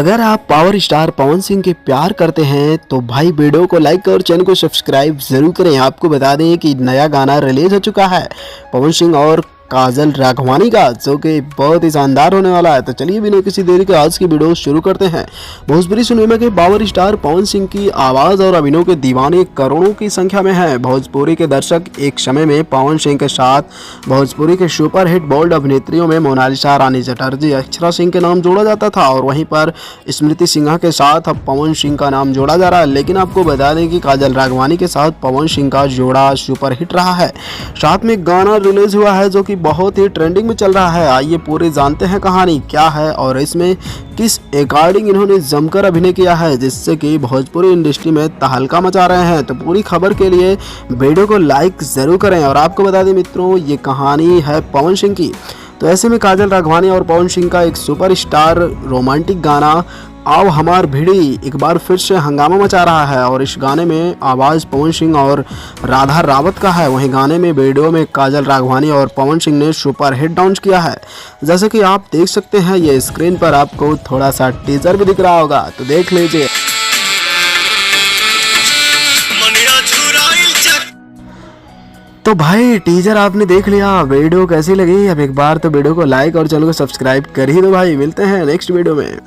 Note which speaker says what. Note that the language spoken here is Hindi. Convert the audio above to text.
Speaker 1: अगर आप पावर स्टार पवन सिंह के प्यार करते हैं तो भाई वीडियो को लाइक और चैनल को सब्सक्राइब जरूर करें। आपको बता दें कि नया गाना रिलीज हो चुका है पवन सिंह और काजल राघवानी का, जो कि बहुत ही शानदार होने वाला है। तो चलिए बिना किसी देरी के आज की वीडियो शुरू करते हैं। भोजपुरी सिनेमा के पावर स्टार पवन सिंह की आवाज़ और अभिनय के दीवाने करोड़ों की संख्या में हैं। भोजपुरी के दर्शक एक समय में पवन सिंह के साथ भोजपुरी के सुपरहिट बोल्ड अभिनेत्रियों में मोनालिसा, रानी चटर्जी, अक्षरा सिंह के नाम जोड़ा जाता था और वहीं पर स्मृति सिन्हा के साथ अब पवन सिंह का नाम जोड़ा जा रहा है। लेकिन आपको बता दें कि काजल राघवानी के साथ पवन सिंह का जोड़ा सुपरहिट रहा है। साथ में गाना रिलीज हुआ है जो कि बहुत ही ट्रेंडिंग में चल रहा है। आइए पूरे जानते हैं कहानी क्या है और इसमें किस अकॉर्डिंग इन्होंने जमकर अभिनय किया है, जिससे कि भोजपुरी इंडस्ट्री में तहलका मचा रहे हैं। तो पूरी खबर के लिए वीडियो को लाइक जरूर करें। और आपको बता दें मित्रों, ये कहानी है पवन सिंह की। तो ऐसे में काजल राघवानी और पवन सिंह का एक सुपरस्टार रोमांटिक गाना आओ हमार भिड़ी एक बार फिर से हंगामा मचा रहा है और इस गाने में आवाज़ पवन सिंह और राधा रावत का है। वहीं गाने में वीडियो में काजल राघवानी और पवन सिंह ने सुपर हिट डांस किया है। जैसे कि आप देख सकते हैं, ये स्क्रीन पर आपको थोड़ा सा टीजर भी दिख रहा होगा, तो देख लीजिए। तो भाई टीजर आपने देख लिया, वीडियो कैसी लगी? अब एक बार तो वीडियो को लाइक और चैनल को सब्सक्राइब कर ही दो भाई। मिलते हैं नेक्स्ट वीडियो में।